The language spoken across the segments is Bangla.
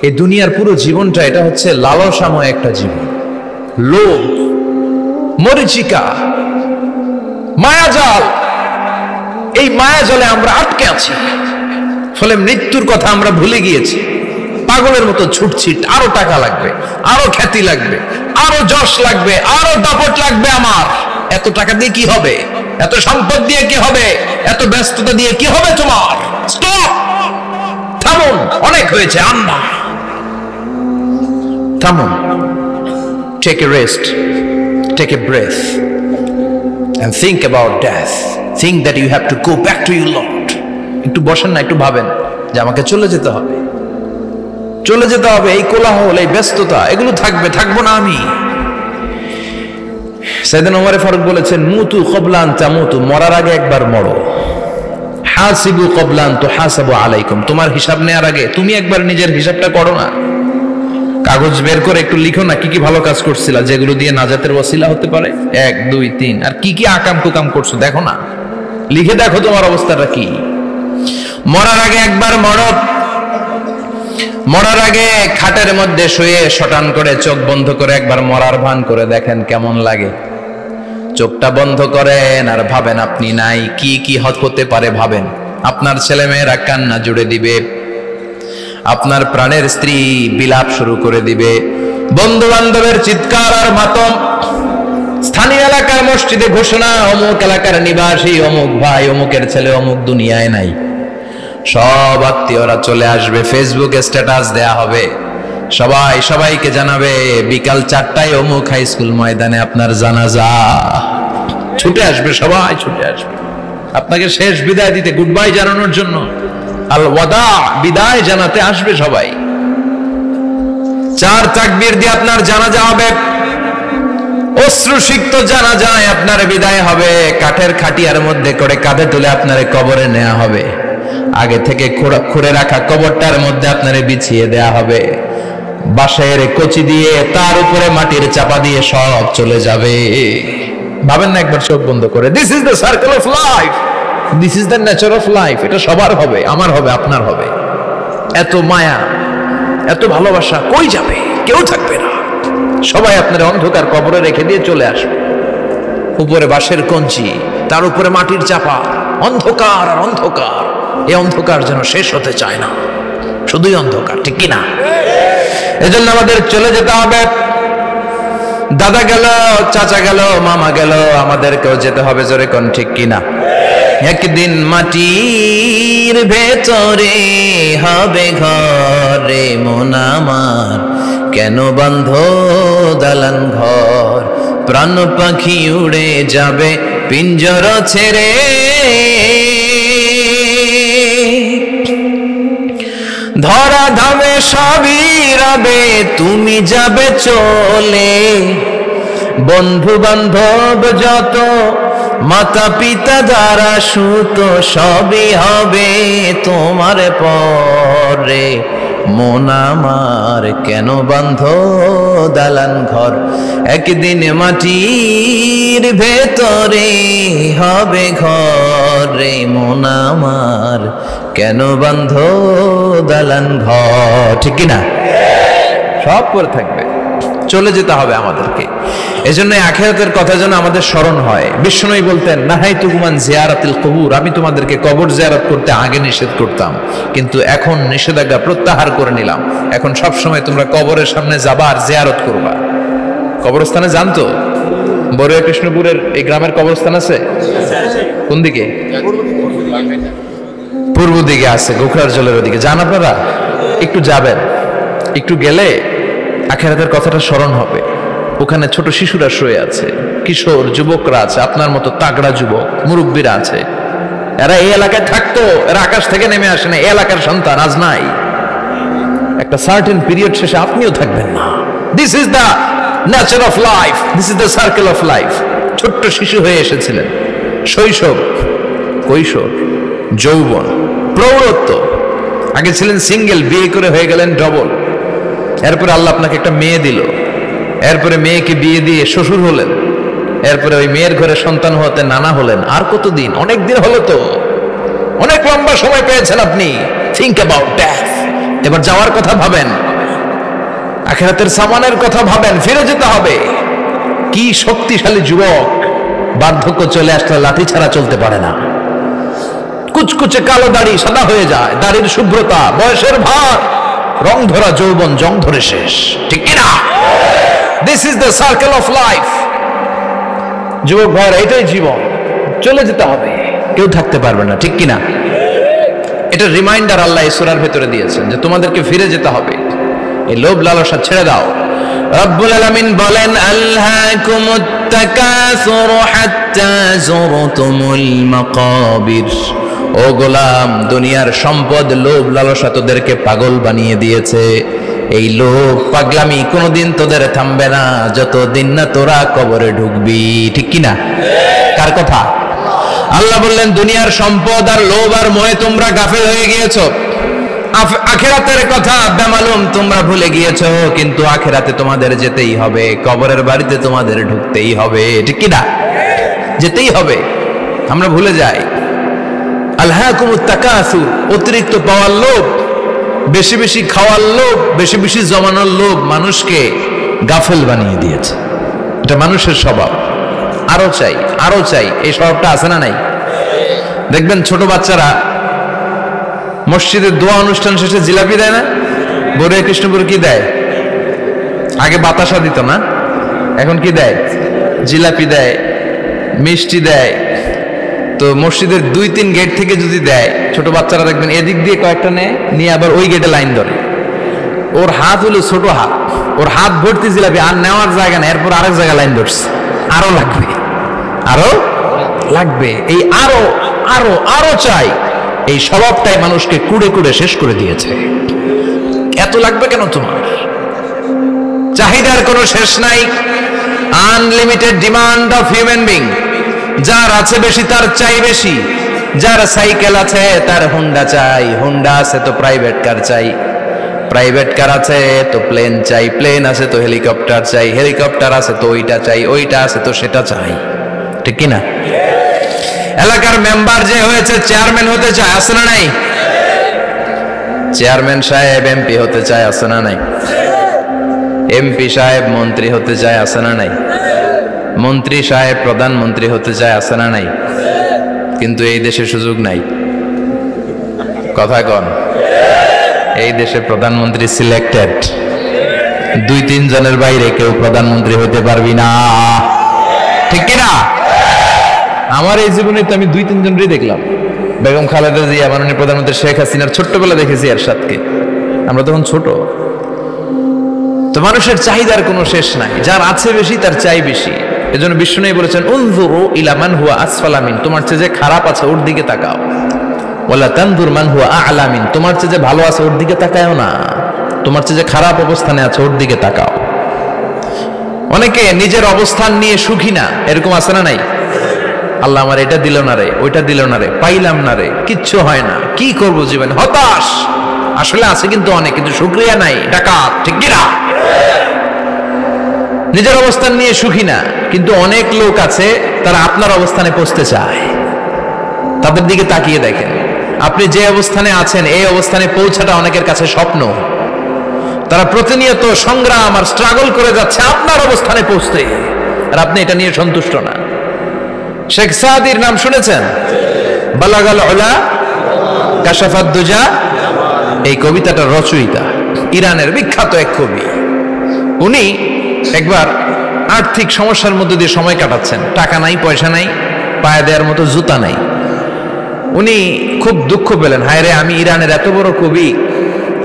এই দুনিয়ার পুরো জীবনটা এটা হচ্ছে লালসাময় একটা জীবন, লোভ, মরিচিকা, মায়াজাল। এই মায়াজালে আমরা আটকে আছি, ফলে মৃত্যুর কথা আমরা ভুলে গিয়েছি। পাগলের মতো ছুটছি, আরো টাকা লাগবে, আরো খ্যাতি লাগবে, আরো যশ লাগবে, আরো দাপট লাগবে। আমার এত টাকা দিয়ে কি হবে, এত সম্পদ দিয়ে কি হবে, এত ব্যস্ততা দিয়ে কি হবে তোমার? স্টপ, থামুন, অনেক হয়েছে। আন্না, থামুন, take a rest, take a breath and think about death. Think that you have to go back to your Lord. একটু বসেন না, একটু ভাবেন যে আমাকে চলে যেতে হবে, চলে যেতে হবে। এই কোলাহল, এই ব্যস্ততা, এগুলো থাকবে, থাকবো না আমি। সাইয়েদনা ওমর ফারুক বলেছেন, মুতু ক্বাবলা আন তামুতু, মরার আগে একবার মরো। হাসিবু ক্বাবলা আন তুহাসাবু আলাইকুম, তোমার হিসাব নেওয়ার আগে তুমি একবার নিজের হিসাবটা করো না। কাগজ বের করে একটু লিখো না কি কি ভালো কাজ করছিলা, যেগুলো দিয়ে নাজাতের ওসিলা হতে পারে। 1 2 3, আর কি কি আকাম কুকাম করছো দেখো না, লিখে দেখো তোমার অবস্থাটা কি। মরার আগে একবার মরো। মরার আগে খাটের মধ্যে শুয়ে শটান করে চোখ বন্ধ করে একবার মরার ভান করে দেখেন কেমন লাগে। চোখটা বন্ধ করেন আর ভাবেন আপনি নাই, কি কি হতে পারে ভাবেন। আপনার ছেলেমেয়েরা কান্না জুড়ে দিবে, আপনার প্রাণের স্ত্রী বিলাপ শুরু করে দিবে, বন্ধু বান্ধবের চিৎকার আর মাতম, স্থানীয় এলাকার মসজিদে ঘোষণা, অমুক এলাকার নিবাসী অমুক ভাই অমুকের ছেলে অমুক দুনিয়ায় নাই। সব আত্মীয়রা চলে আসবে, ফেসবুকে স্ট্যাটাস দেয়া হবে, সবাই সবাইকে জানাবে বিকাল 4টায় অমুক হাই স্কুল ময়দানে আপনার জানাজা। ছুটে আসবে, সবাই ছুটে আসবে আপনাকে শেষ বিদায় দিতে, গুড বাই জানানোর জন্য, আল ওয়াদা, বিদায় জানাতে আসবে সবাই। 4 তাকবীর দিয়ে আপনার জানাজা হবে, অশ্রুসিক্ত জানাজায় আপনার বিদায় হবে। কাঠের খাটিয়ার মধ্যে করে কাঁধে তুলে আপনার কবরে নেওয়া হবে। আগে থেকে খুঁড়ে রাখা কবরটার মধ্যে আপনারে বিছিয়ে দেয়া হবে। বাঁশের কচি দিয়ে তার উপরে মাটির চাপা দিয়ে সব চলে যাবে। ভাবেন না একবার চোখ বন্ধ করে, this is the circle of life, this is the nature of life. এটা সবার হবে, আমার হবে, আপনার হবে। এত মায়া, এত ভালোবাসা কই যাবে? কেউ থাকবে না, সবাই আপনার অন্ধকার কবরে রেখে দিয়ে চলে আসবে। উপরে বাঁশের কঞ্চি, তার উপরে মাটির চাপা, অন্ধকার আর অন্ধকার। এই অন্ধকার যেন শেষ হতে চায় না, শুধুই অন্ধকার, ঠিক কিনা? এজন্য আমাদের চলে যেতে হবে। দাদা গেল, চাচা গেল, মামা গেল, আমাদেরকেও যেতে হবে, জোরে কোন ঠিক কিনা? একদিন মাটির ভেতরে হবে ঘরে মন আমার, কেন বন্ধ দালান ঘর, প্রাণ পাখি উড়ে যাবে পিঞ্জর ছেড়ে। ধরা ধামে সবই রবে, তুমি যাবে চলে, বন্ধু বান্ধব যত, মাতা পিতা দ্বারা সুত, সবই হবে তোমার পরে, মন আমার কেন বন্ধ দালান ঘর। একদিন মাটির ভেতরে হবে ঘরে মন আমার, কেন বন্ধ দালান ঘর, ঠিক কিনা? সব পরে থাকবে, চলে যেতে হবে আমাদেরকে। এজন্য আখিরাতের কথা যেন আমাদের স্মরণ হয়। বিশ্বনবী বলতেন, নাহাইতুকুম আন জিয়ারাতিল কুবুর, আমি তোমাদেরকে কবর জিয়ারত করতে আগে নিষেধ করতাম, কিন্তু এখন নিষেধাজ্ঞা প্রত্যাহার করে নিলাম। এখন সব সময় তোমরা কবরের সামনে যাবা আর জিয়ারত করবা। কবরস্থানে জানতো বড়ুয়া কৃষ্ণপুরের এই গ্রামের কবরস্থান আছে কোন দিকে? পূর্ব দিকে আছে, গোখরার জলের ওদিকে। যান আপনারা, একটু যাবেন, একটু গেলে আখিরাতের কথাটা স্মরণ হবে। ওখানে ছোট শিশুরা শুয়ে আছে, কিশোর যুবকরা আছে, আপনার মতো তাগড়া যুবক, মুরব্বীরা আছে। এরা এই এলাকায় থাকতো, এরা আকাশ থেকে নেমে আসে না, এই এলাকার সন্তান আজ নাই। একটা সার্টেন পিরিয়ড শেষে আপনিও থাকবেন না। This is the nature of life, this is the circle of life. ছোট্ট শিশু হয়ে এসেছিলেন, শৈশব, কৈশোর, যৌবন, প্রৌঢ়ত্ব। আগে ছিলেন সিঙ্গেল, বিয়ে করে হয়ে গেলেন ডবল। এরপরে আল্লাহ আপনাকে একটা মেয়ে দিল, এরপরে মেয়েকে বিয়ে দিয়ে শ্বশুর হলেন, এরপরে ওই মেয়ের ঘরে সন্তান হতে নানা হলেন। আর কতদিন? অনেক দিন হলো তো, অনেক লম্বা সময় পেয়েছেন আপনি। থিঙ্ক অ্যাবাউট ডেথ, এবার যাওয়ার কথা ভাবেন, আখিরাতের সামানের কথা ভাবেন, ফিরে যেতে হবে। কি শক্তিশালী যুবক, বার্ধক্য চলে আসলে লাঠি ছাড়া চলতে পারে না। কুচকুচে কালো দাড়ি সাদা হয়ে যায়, দাড়ির শুভ্রতা, বয়সের ভার, রং ধরা যৌবন জং ধরে শেষ, ঠিক কিনা? This is the circle of life. যুবক ভাইরা, এটাই জীবন, চলে যেতে হবে, কেউ থাকতে পারবে না, ঠিক কিনা? এটা রিমাইন্ডার আল্লাহ এই সূরার ভেতরে দিয়েছেন যে তোমাদেরকে ফিরে যেতে হবে, এই লোভ লালসা ছেড়ে দাও। রব্বুল আলামিন বলেন, আলহাকুমুত তাকাসুর হাত্তা যুরতুমুল মাকাবির। ও গোলাম, দুনিয়ার সম্পদ, লোভ লালসা তোদেরকে পাগল বানিয়ে দিয়েছে। এই লোভ পাগলামি কোনোদিন তোদের থামবে না যতদিন না তোরা কবরে ঢুকবি, ঠিক কিনা? কার কথা? আল্লাহ বললেন, দুনিয়ার সম্পদ আর লোভ আর মোহে তোমরা গাফেল হয়ে গিয়েছো। আখিরাতের কথা বেমালুম তোমরা ভুলে গিয়েছো, কিন্তু আখিরাতে তোমাদের যেতেই হবে, কবরের বাড়িতে তোমাদের ঢুকতেই হবে, ঠিক কিনা? যেতেই হবে, আমরা ভুলে যাই। আলহাকুমুত তাকাসুর, অতিরিক্ত পাওয়ার লোভ, বেশি বেশি খাওয়ার লোভ, বেশি বেশি জমানোর লোভ মানুষকে গাফেল বানিয়ে দিয়েছে। এটা মানুষের স্বভাব, আরো চাই আরো চাই, এই স্বভাবটা আছে না নাই? দেখবেন ছোট বাচ্চারা মসজিদের দোয়া অনুষ্ঠান শেষে জিলাপি দেয় না? বড়ুয়া কৃষ্ণপুর কি দেয়? আগে বাতাসা দিত না, এখন কি দেয়? জিলাপি দেয়, মিষ্টি দেয়। তো মসজিদের 2-3 গেট থেকে যদি দেয়, ছোট বাচ্চারা দেখবেন এদিক দিয়ে কয়েকটা নিয়ে আবার ওই গেটে লাইন ধরে। ওর হাত হলো ছোট হাত, ওর হাত ভর্তি জিলাপি, আর নেওয়ার জায়গা নেই, এরপর আরেক জায়গায় লাইন ধরছে, আরো লাগবে আরো লাগবে, এই আরো আরো আরো চাই, এই স্বভাবটাই মানুষকে কুড়ে কুড়ে শেষ করে দিয়েছে। এত লাগবে কেন তোমার? চাহিদার কোনো শেষ নাই, unlimited demand of human being. যার আছে বেশি তার চাই বেশি, যার সাইকেল আছে তার হুন্ডা চাই, হুন্ডা আছে তো প্রাইভেট কার চাই, প্রাইভেট কার আছে তো প্লেন চাই, প্লেন আছে তো হেলিকপ্টার চাই, হেলিকপ্টার আছে তো ওইটা চাই, ওইটা আছে তো সেটা চাই, ঠিক কিনা? এলাকার মেম্বার যে হয়েছে চেয়ারম্যান হতে চায়, আছে না নাই? চেয়ারম্যান সাহেব এমপি হতে চায়, আছে না নাই? এমপি সাহেব মন্ত্রী হতে চায়, আছে না নাই? মন্ত্রী সাহেব প্রধানমন্ত্রী হতে চায়, আছে না নাই? কিন্তু এই দেশে সুযোগ নাই, কথা কন। এই দেশে প্রধানমন্ত্রী সিলেক্টেড, 2-3 জনের বাইরে কেউ প্রধানমন্ত্রী হতে পারবি না, ঠিক কিনা? আমার এই জীবনে তো আমি 2-3 জনেরই দেখলাম। বেগম খালেদা জিয়া, মাননীয় প্রধানমন্ত্রী শেখ হাসিনার ছোট্টবেলা দেখেছি এরশাদকে, আমরা তখন ছোট। তো মানুষের চাহিদার কোনো শেষ নাই, যার আছে বেশি তার চাই বেশি। এজন্য বিষ্ণু বলেছেন, উনজুরু ইলা মান হুয়া আসফালা মিন, তোমার চেয়ে যে খারাপ আছে ওর দিকে তাকাও। ওয়ালা তানজুর মান হুয়া আ'লা মিন, তোমার চেয়ে যে ভালো আছে ওর দিকে তাকায়ও না, তোমার চেয়ে যে খারাপ অবস্থানে আছে ওর দিকে তাকাও। অনেকে নিজের অবস্থান নিয়ে সুখী না, এরকম আছে না নাই? আল্লাহ আমার এটা দিল না রে, ওইটা দিল না রে, পাইলাম না রে, কিচ্ছু হয় না, কি করবো জীবনে, হতাশ। আসলে আছে কিন্তু অনেক, কিন্তু শুকরিয়া নাই, ডাকাত, ঠিক কিনা? নিজের অবস্থান নিয়ে সুখী না, কিন্তু অনেক লোক আছে তারা আপনার অবস্থানে পৌঁছতে চায়। তাদের দিকে তাকিয়ে দেখেন, আপনি যে অবস্থানে আছেন এই অবস্থানে পৌঁছাটা অনেকের কাছে স্বপ্ন। তারা প্রতিনিয়ত সংগ্রাম আর স্ট্রাগল করে যাচ্ছে আপনার অবস্থানে পৌঁছতে, আর আপনি এটা নিয়ে সন্তুষ্ট না। শেখ সাদির নাম শুনেছেন? বালাগাল উলা কাশাফাত দুজা, এই কবিতাটার রচয়িতা, ইরানের বিখ্যাত এক কবি। উনি একবার আর্থিক সমস্যার মধ্যে দিয়ে সময় কাটাচ্ছেন, টাকা নাই, পয়সা নাই, পায়ে দেওয়ার মতো জুতা নাই। উনি খুব দুঃখ পেলেন, হায় রে, আমি ইরানের এত বড় কবি,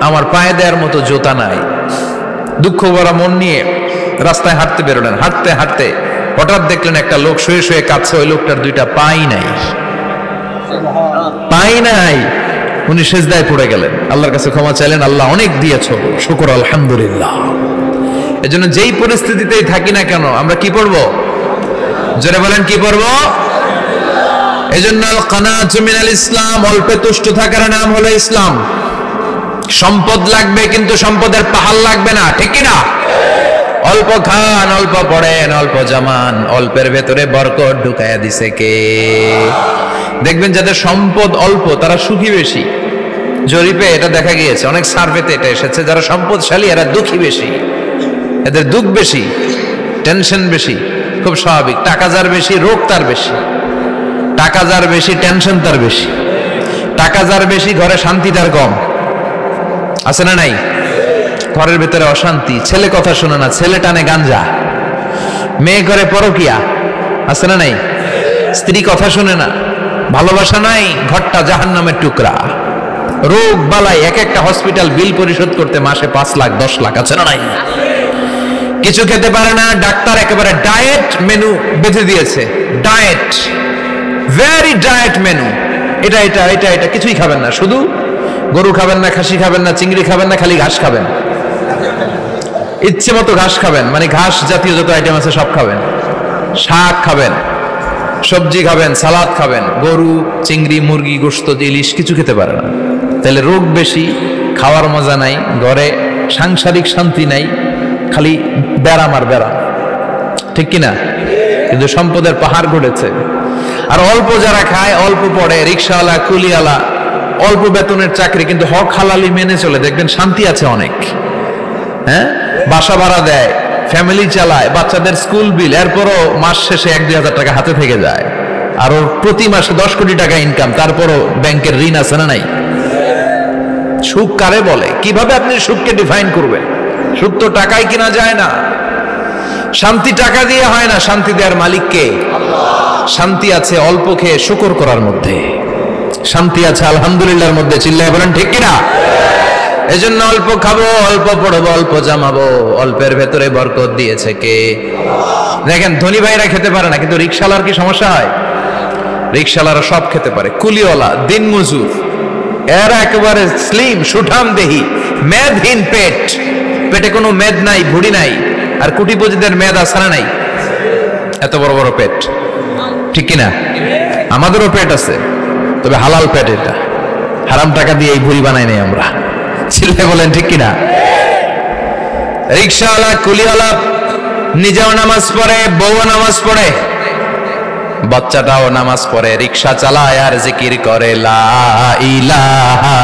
আমার পায়ে দেওয়ার মতো জুতা নাই। দুঃখ ভরা মন নিয়ে রাস্তায় হাঁটতে বেরোলেন। হাঁটতে হাঁটতে হঠাৎ দেখলেন একটা লোক শুয়ে শুয়ে কাঁদছে, ওই লোকটার 2টা পাই নাই, পাই নাই। উনি সেজদায় পড়ে গেলেন, আল্লাহর কাছে ক্ষমা চাইলেন, আল্লাহ অনেক দিয়েছো, শুকর আলহামদুলিল্লাহ। এজন্য যেই পরিস্থিতিতেই থাকি না কেন আমরা কি পড়বো? জোরে বলেন, কি পড়বো? এজন্য আল কানাতু মিনাল ইসলাম, অল্পে তুষ্ট থাকার নাম হলো ইসলাম। সম্পদ লাগবে কিন্তু সম্পদের পাহাড় লাগবে না, ঠিক কিনা? অল্প খান, অল্প পড়েন, অল্প জামান, অল্পের ভেতরে বরকত ঢুকাইয়া দিছে কে? দেখবেন যাদের সম্পদ অল্প তারা সুখী বেশি, জরিপে এটা দেখা গিয়েছে, অনেক সার্ভেতে এটা এসেছে, যারা সম্পদশালী এরা দুঃখী বেশি, এদের দুঃখ বেশি, টেনশন বেশি। খুব স্বাভাবিক, টাকা যার বেশি রোগ তার বেশি, টাকা যার বেশি টেনশন তার বেশি, টাকা যার বেশি ঘরে শান্তি তার কম। আছে না নাই? ঘরের ভিতরে অশান্তি, ছেলে কথা শোনে না, ছেলে টানে গাঞ্জা, মেয়ে ঘরে পরকিয়া। আছে না নাই? স্ত্রী কথা শোনে না, ভালোবাসা নাই, ঘরটা জাহান্নামের টুকরা। রোগ বালাই, এক একটা হসপিটাল বিল পরিশোধ করতে মাসে 5 লাখ 10 লাখ। আছে না নাই? কিছু খেতে পারে না, ডাক্তার একেবারে ডায়েট মেনু বেঁধে দিয়েছে, ডায়েট, ভেরি ডায়েট মেনু, এটা এটা এটা এটা কিছুই খাবেন না, শুধু গরু খাবেন না, খাসি খাবেন না, চিংড়ি খাবেন না, খালি ঘাস খাবেন, ইচ্ছে মতো ঘাস খাবেন, মানে ঘাস জাতীয় যত আইটেম আছে সব খাবেন, শাক খাবেন, সবজি খাবেন, সালাদ খাবেন, গরু চিংড়ি মুরগি গোশত ইলিশ কিছু খেতে পারে না। তাহলে রোগ বেশি, খাওয়ার মজা নাই, ঘরে সাংসারিক শান্তি নাই, খালি ব্যারাম আর ব্যারাম। ঠিক কিনা? কিন্তু সম্পদের পাহাড় ঘটেছে। আর অল্প যারা খায়, অল্প পড়ে, রিক্সাওয়ালা, কুলিওয়ালা, অল্প বেতনের চাকরি, কিন্তু হক হালালি মেনে চলে, দেখবেন শান্তি আছে অনেক। হ্যাঁ, বাসা ভাড়া দেয়, ফ্যামিলি চালায়, বাচ্চাদের স্কুল বিল, এরপরও মাস শেষে 1-2 হাজার টাকা হাতে থেকে যায়। আর ওর প্রতি মাসে 10 কোটি টাকা ইনকাম, তারপরও ব্যাংকের ঋণ আছে না নাই? সুখ কারে বলে? কিভাবে আপনি সুখকে ডিফাইন করবেন? সুখ তো টাকায় কিনা যায় না, শান্তি টাকা দিয়ে হয় না, শান্তি দেওয়ার মালিক কে? শান্তি আছে অল্প খেয়ে শুকর করার মধ্যে, শান্তি আছে আলহামদুলিল্লাহর মধ্যে। চিল্লায় বলেন ঠিক কিনা? এজন্য অল্প খাবো, অল্প পড়বো, অল্প জামাবো, অল্পের ভেতরে বরকত দিয়েছে কে? দেখেন ধনী ভাইরা খেতে পারে না, কিন্তু রিক্সাওয়ালার কি সমস্যা হয়? রিক্সাওয়ালারা সব খেতে পারে, কুলিওয়ালা, দিন মজুর, এরা একেবারে স্লিম সুঠাম দেহি, মেদহীন পেট, পেটে কোনো মেদ নাই, ভুড়ি নাই। আর কোটিপতিদের মেদ আছে না নাই? এত বড় বড় পেট। ঠিক কিনা? আমাদেরও পেট আছে, তবে হালাল পেট, এটা হারাম টাকা দিয়ে এই ভুড়ি বানাই নাই আমরা। ছেলে বলেন ঠিক কিনা? রিক্সাওয়ালা, কুলিওয়ালা নিজেও নামাজ পড়ে, বউও নামাজ পড়ে, বাচ্চাটাও নামাজ পড়ে, রিক্সা চালায় আর জিকির করে লা ইলাহা